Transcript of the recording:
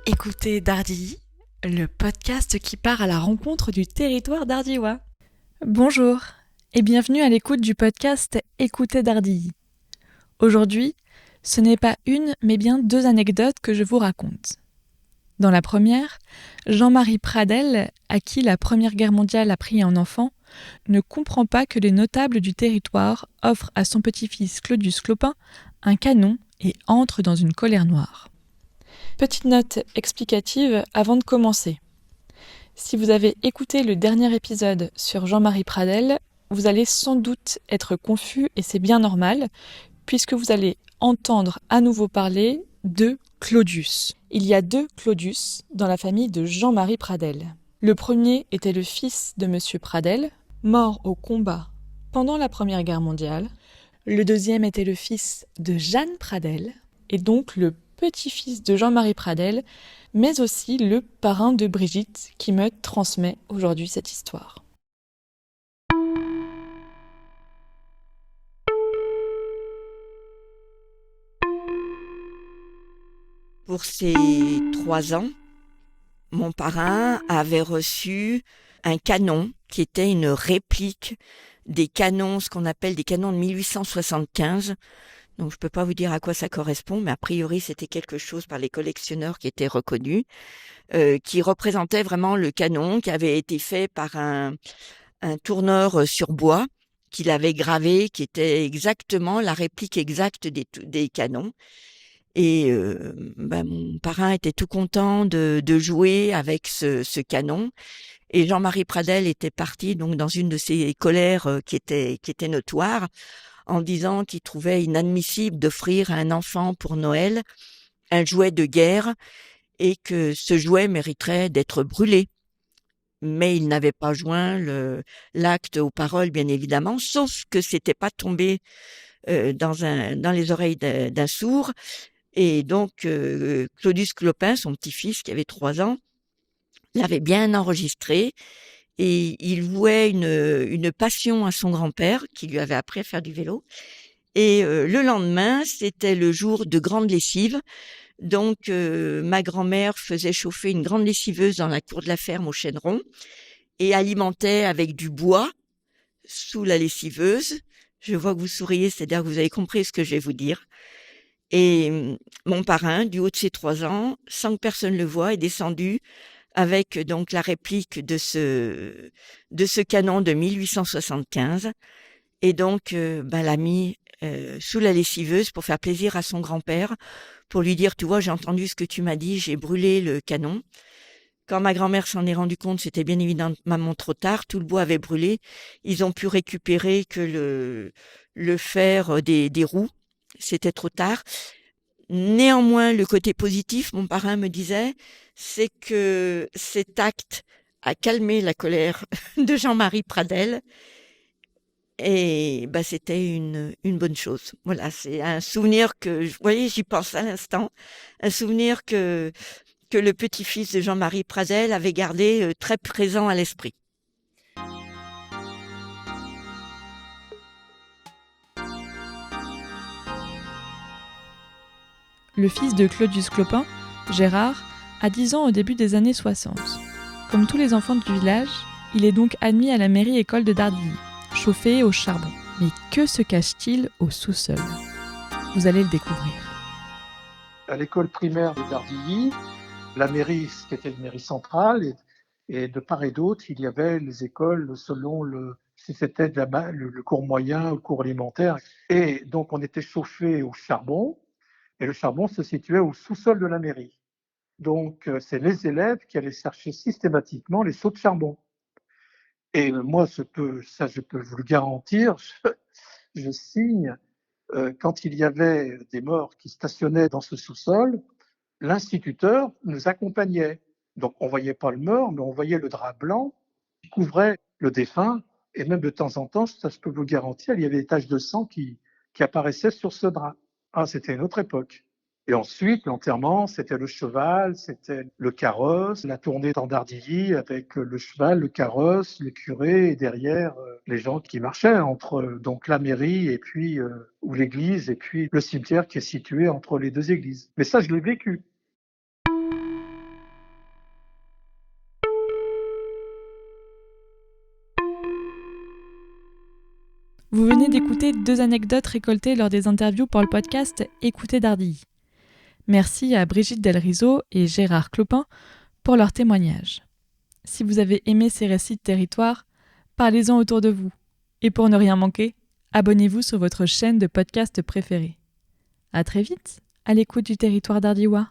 Écoutez Dardilly, le podcast qui part à la rencontre du territoire d'Ardillois. Bonjour et bienvenue à l'écoute du podcast Écoutez Dardilly. Aujourd'hui, ce n'est pas une mais bien deux anecdotes que je vous raconte. Dans la première, Jean-Marie Pradel, à qui la Première Guerre mondiale a pris un enfant, ne comprend pas que les notables du territoire offrent à son petit-fils Claudius Clopin un canon et entre dans une colère noire. Petite note explicative avant de commencer. Si vous avez écouté le dernier épisode sur Jean-Marie Pradel, vous allez sans doute être confus et c'est bien normal, puisque vous allez entendre à nouveau parler de Claudius. Il y a deux Claudius dans la famille de Jean-Marie Pradel. Le premier était le fils de Monsieur Pradel, mort au combat pendant la Première Guerre mondiale. Le deuxième était le fils de Jeanne Pradel, et donc le petit-fils de Jean-Marie Pradel, mais aussi le parrain de Brigitte qui me transmet aujourd'hui cette histoire. Pour ses 3 ans, mon parrain avait reçu un canon qui était une réplique des canons, ce qu'on appelle des canons de 1875. Donc je peux pas vous dire à quoi ça correspond, mais a priori c'était quelque chose par les collectionneurs qui était reconnu, qui représentait vraiment le canon qui avait été fait par un tourneur sur bois, qu'il avait gravé, qui était exactement la réplique exacte des canons. Et mon parrain était tout content de jouer avec ce canon. Et Jean-Marie Pradel était parti donc dans une de ses colères qui était notoire, en disant qu'il trouvait inadmissible d'offrir à un enfant pour Noël un jouet de guerre et que ce jouet mériterait d'être brûlé. Mais il n'avait pas joint l'acte aux paroles, bien évidemment, sauf que c'était pas tombé dans les oreilles d'un sourd. Et donc, Claudius Clopin, son petit-fils qui avait 3 ans, l'avait bien enregistré et il vouait une passion à son grand-père qui lui avait appris à faire du vélo. Et le lendemain, c'était le jour de grande lessive. Donc, ma grand-mère faisait chauffer une grande lessiveuse dans la cour de la ferme au Chêneron et alimentait avec du bois sous la lessiveuse. Je vois que vous souriez, c'est-à-dire que vous avez compris ce que je vais vous dire. Et mon parrain, du haut de ses 3 ans, sans que personne le voie, est descendu avec donc la réplique de ce canon de 1875 et donc l'a mis sous la lessiveuse pour faire plaisir à son grand-père, pour lui dire: tu vois, j'ai entendu ce que tu m'as dit, j'ai brûlé le canon. Quand ma grand-mère s'en est rendue compte, c'était bien évidemment trop tard, tout le bois avait brûlé. Ils ont pu récupérer que le fer des roues, c'était trop tard. Néanmoins, le côté positif, mon parrain me disait, c'est que cet acte a calmé la colère de Jean-Marie Pradel et c'était une bonne chose. Voilà, c'est un souvenir que, vous voyez, j'y pense à l'instant, un souvenir que le petit-fils de Jean-Marie Pradel avait gardé très présent à l'esprit. Le fils de Claudius Clopin, Gérard, a 10 ans au début des années 60. Comme tous les enfants du village, il est donc admis à la mairie-école de Dardilly, chauffé au charbon. Mais que se cache-t-il au sous-sol ? Vous allez le découvrir. À l'école primaire de Dardilly, la mairie, c'était une mairie centrale, et de part et d'autre, il y avait les écoles selon si c'était le cours moyen ou le cours élémentaire. Et donc, on était chauffé au charbon, et le charbon se situait au sous-sol de la mairie. Donc, c'est les élèves qui allaient chercher systématiquement les seaux de charbon. Et moi, je peux vous le garantir, je signe, quand il y avait des morts qui stationnaient dans ce sous-sol, l'instituteur nous accompagnait. Donc, on ne voyait pas le mort, mais on voyait le drap blanc qui couvrait le défunt. Et même de temps en temps, ça je peux vous le garantir, il y avait des taches de sang qui apparaissaient sur ce drap. Ah, c'était une autre époque. Et ensuite, l'enterrement, c'était le cheval, c'était le carrosse, la tournée d'Andardilly avec le cheval, le carrosse, le curé et derrière les gens qui marchaient entre donc la mairie et puis ou l'église et puis le cimetière qui est situé entre les deux églises. Mais ça, je l'ai vécu. d'écouter 2 anecdotes récoltées lors des interviews pour le podcast Écoutez Dardilly. Merci à Brigitte Delrizeau et Gérard Clopin pour leurs témoignages. Si vous avez aimé ces récits de territoire, parlez-en autour de vous. Et pour ne rien manquer, abonnez-vous sur votre chaîne de podcast préférée. À très vite, à l'écoute du territoire d'Ardillois.